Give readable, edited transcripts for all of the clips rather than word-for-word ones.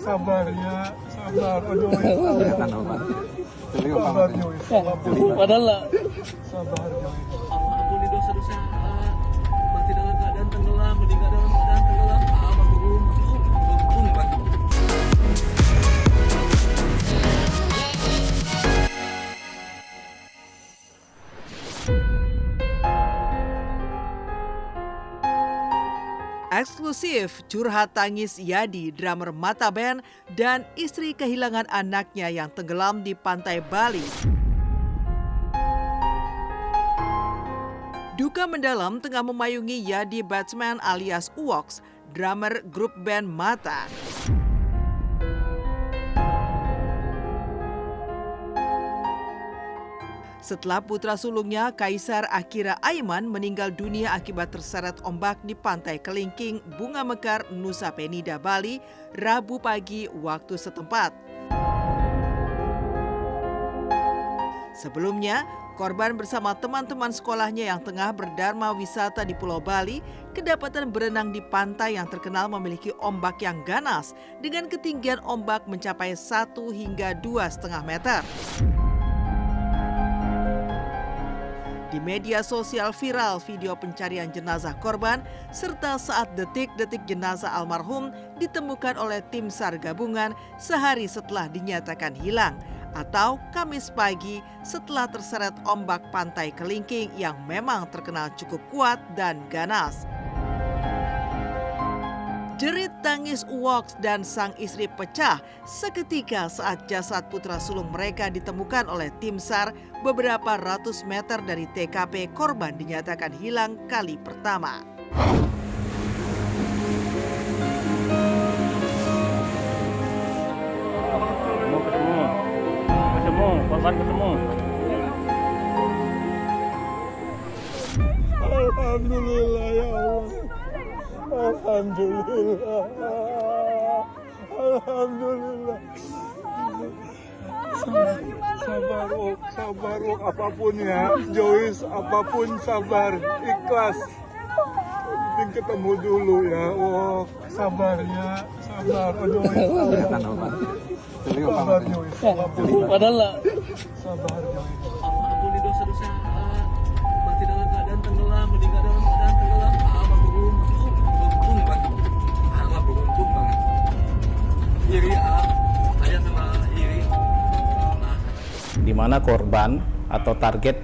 sabar. Aduh, sabar, Joyce. Padahal lah. Sabar, Joyce. Ampuni dosa-dosa mati dalam keadaan tenggelam, meninggal dalam keadaan tenggelam. Eksklusif curhat tangis Yadi, drummer Mata Band, dan istri kehilangan anaknya yang tenggelam di pantai Bali. Duka mendalam tengah memayungi Yadi Batsman alias Uwoks, drummer grup band Mata. Setelah putra sulungnya, Kaisar Akira Aiman, meninggal dunia akibat terseret ombak di pantai Kelingking, Bunga Mekar, Nusa Penida, Bali, Rabu pagi waktu setempat. Sebelumnya, korban bersama teman-teman sekolahnya yang tengah berdharma wisata di Pulau Bali kedapatan berenang di pantai yang terkenal memiliki ombak yang ganas dengan ketinggian ombak mencapai 1 hingga 2,5 meter. Di media sosial viral video pencarian jenazah korban serta saat detik-detik jenazah almarhum ditemukan oleh tim SAR gabungan sehari setelah dinyatakan hilang atau Kamis pagi setelah terseret ombak pantai Kelingking yang memang terkenal cukup kuat dan ganas. Jerit tangis Uwoks dan sang istri pecah seketika saat jasad putra sulung mereka ditemukan oleh tim SAR beberapa ratus meter dari TKP korban dinyatakan hilang kali pertama. Korban ketemu. Alhamdulillah ya Allah. Alhamdulillah. Sabar, apapun ya, Joyce, apapun sabar, ikhlas. Penting ketemu dulu ya, sabar. Aduh, sabar, Joyce. Padahal lah. Sabar, Joyce. Ampuni dosa-dosa mati dalam keadaan tenggelam, meninggal dalam keadaan tenggelam. Beruntung banget. Iri, ayah sama iri. Di mana korban atau target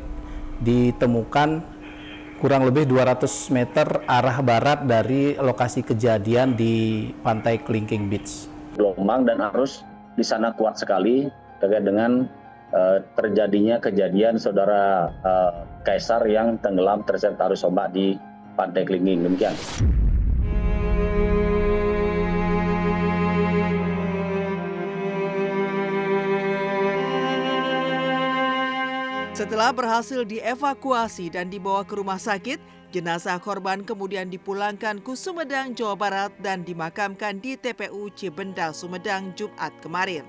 ditemukan kurang lebih 200 meter arah barat dari lokasi kejadian di pantai Kelingking Beach. Gelombang dan arus di sana kuat sekali terkait dengan terjadinya kejadian saudara Kaisar yang tenggelam terseret arus ombak di pantai Kelingking. Demikian. Setelah berhasil dievakuasi dan dibawa ke rumah sakit, jenazah korban kemudian dipulangkan ke Sumedang, Jawa Barat dan dimakamkan di TPU Cibenda, Sumedang, Jumat kemarin.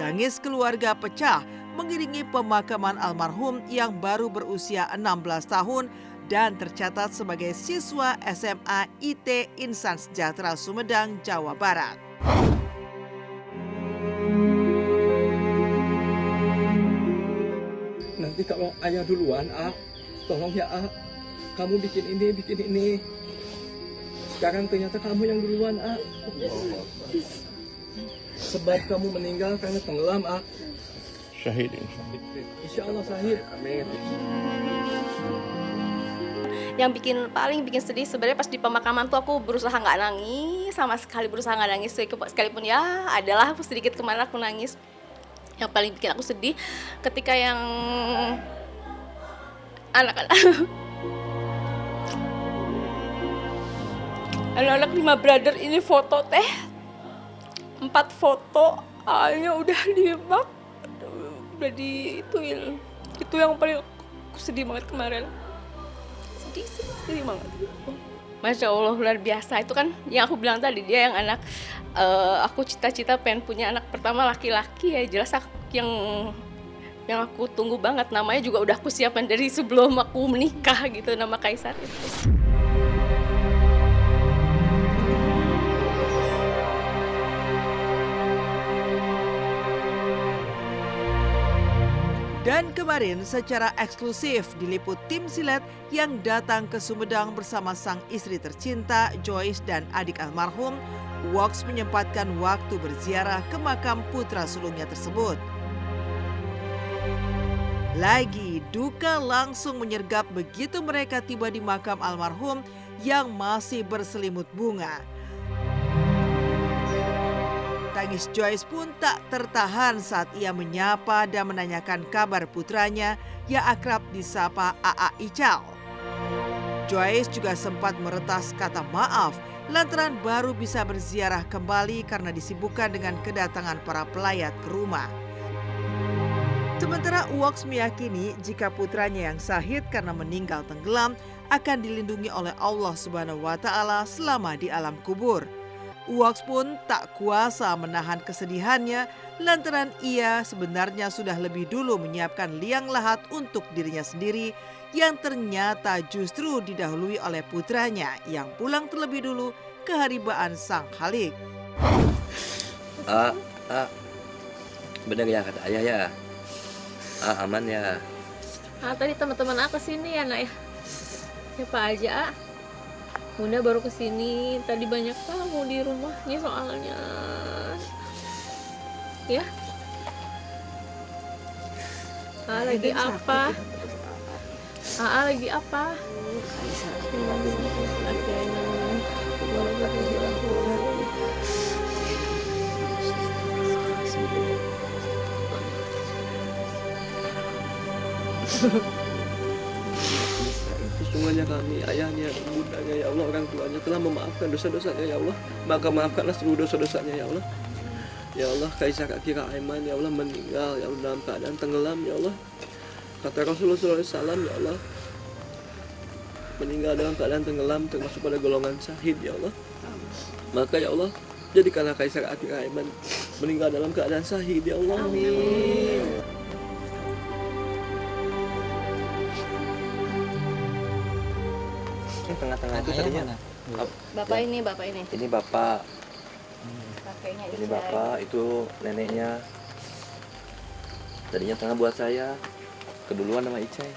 Tangis keluarga pecah mengiringi pemakaman almarhum yang baru berusia 16 tahun dan tercatat sebagai siswa SMA IT Insan Sejahtera Sumedang, Jawa Barat. Nanti kalau ayah duluan, tolong ya, kamu bikin ini. Sekarang ternyata kamu yang duluan, Sebab kamu meninggal karena tenggelam, Syahid. Insya Allah syahid. Amin. Yang paling bikin sedih sebenarnya pas di pemakaman tuh aku berusaha nggak nangis, sama sekali berusaha nggak nangis, sekalipun ya adalah sedikit kemana aku nangis. Yang paling bikin aku sedih ketika yang anak-anak 5 brother ini foto 4 foto akhirnya udah dibak, udah diituin. Itu yang paling aku sedih banget kemarin. Sedih banget. Masya Allah, luar biasa. Itu kan yang aku bilang tadi, dia yang anak, aku cita-cita pengen punya anak pertama laki-laki, ya jelas yang aku tunggu banget. Namanya juga udah aku siapin dari sebelum aku menikah gitu, nama Kaisar itu. Dan kemarin secara eksklusif diliput tim silet yang datang ke Sumedang bersama sang istri tercinta Joyce dan adik almarhum, Uwoks menyempatkan waktu berziarah ke makam putra sulungnya tersebut. Lagi, duka langsung menyergap begitu mereka tiba di makam almarhum yang masih berselimut bunga. Tangis Joyce pun tak tertahan saat ia menyapa dan menanyakan kabar putranya yang akrab disapa AA Ical. Joyce juga sempat meretas kata maaf lantaran baru bisa berziarah kembali karena disibukkan dengan kedatangan para pelayat ke rumah. Sementara Uwoks meyakini jika putranya yang syahid karena meninggal tenggelam akan dilindungi oleh Allah Subhanahu wa Ta'ala selama di alam kubur. Uwoks pun tak kuasa menahan kesedihannya lantaran ia sebenarnya sudah lebih dulu menyiapkan liang lahat untuk dirinya sendiri yang ternyata justru didahului oleh putranya yang pulang terlebih dulu ke haribaan Sang Khalik. Bener ya kata ayah ya. Aman ya. Tadi teman-teman aku sini ya nak ya. Siapa aja Bunda baru kesini, tadi banyak tamu di rumahnya soalnya. Ya. Lagi apa? Lagi apa? Sesungguhnya kami, ayahnya, bundanya, ya Allah, orang tuanya telah memaafkan dosa-dosanya, ya Allah. Maka maafkanlah seluruh dosa-dosanya, ya Allah. Ya Allah, Kaisar Akira Aiman, ya Allah, meninggal, ya Allah, dalam keadaan tenggelam, ya Allah. Kata Rasulullah SAW, ya Allah, meninggal dalam keadaan tenggelam, termasuk pada golongan syahid, ya Allah. Maka, ya Allah, jadikanlah Kaisar Akira Aiman meninggal dalam keadaan syahid, ya Allah. Amin. Tengah-tengah itu tadinya Bapak ini. Ini bapak, Kakeknya ini bapak, itu neneknya. Tadinya tengah buat saya, keduluan sama Icai.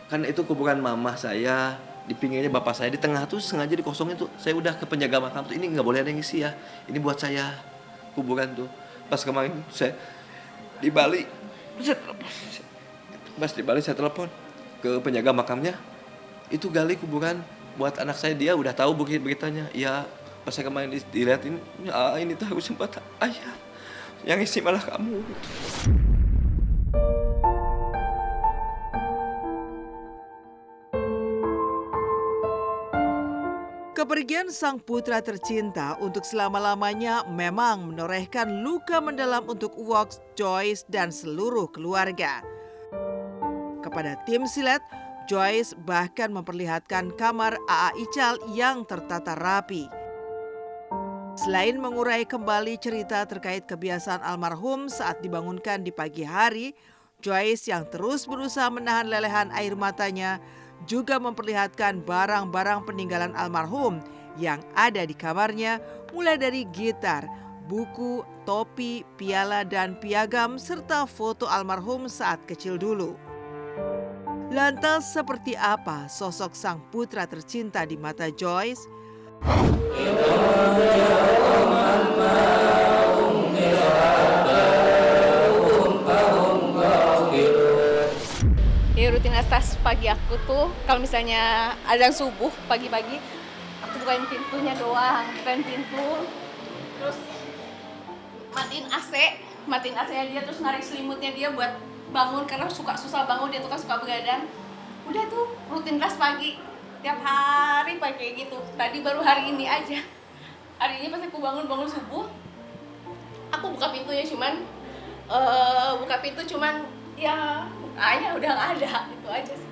Kan itu kuburan mama saya, di pinggirnya bapak saya, di tengah tuh sengaja dikosongin tuh. Saya udah ke penjaga makam tuh, ini nggak boleh ada yang isi ya. Ini buat saya, kuburan tuh. Pas kemarin saya di Bali, saya telepon ke penjaga makamnya, itu gali kuburan buat anak saya, dia udah tahu beritanya. Ya pas saya kemarin dilihatin, ini tuh harus sempat ayah yang isi malah kamu. Kepergian sang putra tercinta untuk selama-lamanya memang menorehkan luka mendalam untuk Uwoks, Joyce, dan seluruh keluarga. Kepada tim silet, Joyce bahkan memperlihatkan kamar AA Ical yang tertata rapi. Selain mengurai kembali cerita terkait kebiasaan almarhum saat dibangunkan di pagi hari, Joyce yang terus berusaha menahan lelehan air matanya juga memperlihatkan barang-barang peninggalan almarhum yang ada di kamarnya, mulai dari gitar, buku, topi, piala, dan piagam, serta foto almarhum saat kecil dulu. Lantas seperti apa sosok sang putra tercinta di mata Joyce? Ya rutinitas pagi aku tuh kalau misalnya azan subuh pagi-pagi, aku bukain pintunya doang, bukain pintu, terus matiin AC-nya dia, terus narik selimutnya dia buat bangun karena suka susah bangun, dia tuh kan suka begadang. Udah tuh rutinitas pagi tiap hari pagi kayak gitu. Tadi baru hari ini aja, hari ini pas aku bangun subuh, aku buka pintunya cuman ya ayah udah nggak ada, itu aja sih.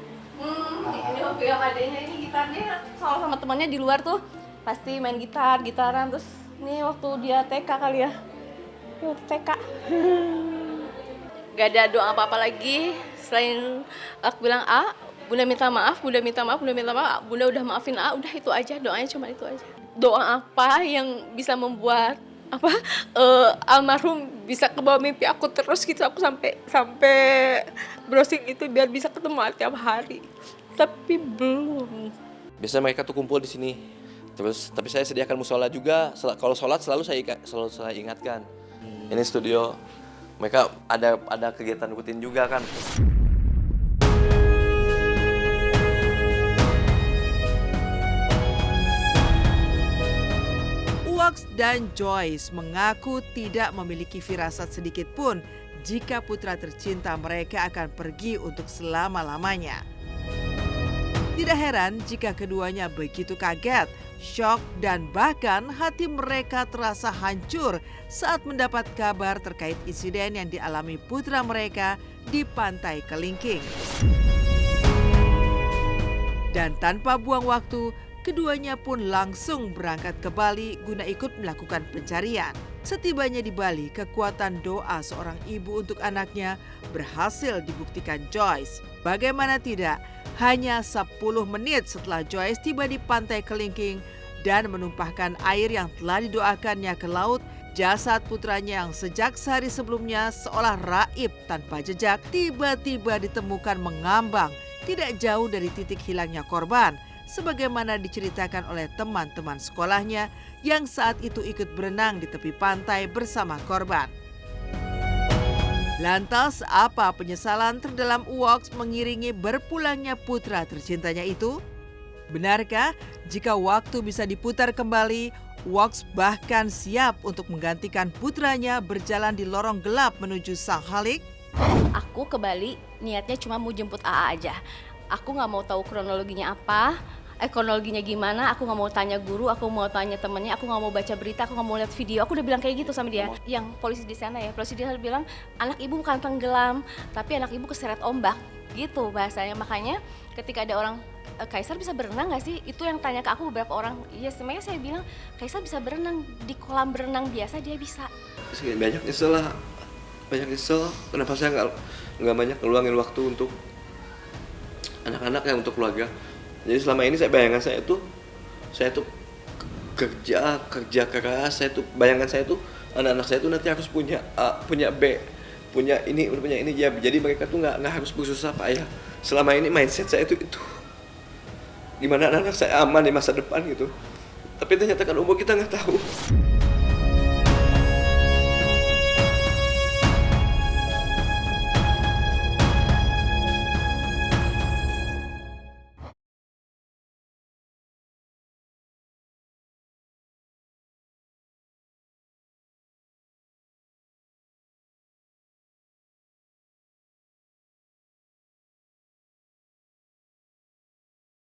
Ini waktu yang adanya ini gitarnya sama temannya di luar tuh pasti main gitaran, terus ini waktu dia TK kali ya, waktu TK. Gak ada doa apa-apa lagi selain aku bilang Bunda minta maaf, Bunda udah maafin udah itu aja, doanya cuma itu aja. Doa apa yang bisa membuat almarhum bisa ke bawah mimpi aku terus gitu. Aku sampai browsing itu biar bisa ketemu tiap hari, tapi belum. Biasanya mereka tuh kumpul di sini. Terus tapi saya sediakan musola juga. Kalau sholat selalu saya ingatkan. Ini studio. Mereka ada kegiatan rutin juga kan. Uwaks dan Joyce mengaku tidak memiliki firasat sedikit pun jika putra tercinta mereka akan pergi untuk selama-lamanya. Tidak heran jika keduanya begitu kaget, syok, dan bahkan hati mereka terasa hancur saat mendapat kabar terkait insiden yang dialami putra mereka di Pantai Kelingking. Dan tanpa buang waktu, keduanya pun langsung berangkat ke Bali guna ikut melakukan pencarian. Setibanya di Bali, kekuatan doa seorang ibu untuk anaknya berhasil dibuktikan Joyce. Bagaimana tidak, hanya 10 menit setelah Joyce tiba di Pantai Kelingking dan menumpahkan air yang telah didoakannya ke laut, jasad putranya yang sejak sehari sebelumnya seolah raib tanpa jejak tiba-tiba ditemukan mengambang tidak jauh dari titik hilangnya korban, sebagaimana diceritakan oleh teman-teman sekolahnya yang saat itu ikut berenang di tepi pantai bersama korban. Lantas, apa penyesalan terdalam Uwaks mengiringi berpulangnya putra tercintanya itu? Benarkah jika waktu bisa diputar kembali, Uwaks bahkan siap untuk menggantikan putranya berjalan di lorong gelap menuju Sang Halik? Aku ke Bali niatnya cuma mau jemput AA aja. Aku nggak mau tahu kronologinya apa, kronologinya gimana. Aku nggak mau tanya guru, aku mau tanya temennya, aku nggak mau baca berita, aku nggak mau lihat video. Aku udah bilang kayak gitu sama dia. Yang polisi di sana ya, polisi di sana bilang anak ibu bukan tenggelam, tapi anak ibu keseret ombak. Gitu bahasanya. Makanya ketika ada orang, Kaisar bisa berenang nggak sih? Itu yang tanya ke aku beberapa orang. Ya sebenarnya saya bilang Kaisar bisa berenang di kolam berenang biasa, dia bisa. Banyak nyesel lah. Banyak nyesel kenapa saya nggak banyak ngeluangin waktu untuk anak-anak yang untuk keluarga. Jadi selama ini bayangan saya tuh kerja keras. Bayangan saya tuh anak-anak saya tuh nanti harus punya A, punya B, punya ini ya. Jadi mereka tuh nggak harus bersusah payah. Selama ini mindset saya itu gimana anak-anak saya aman di masa depan gitu. Tapi ternyata kan umur kita nggak tahu.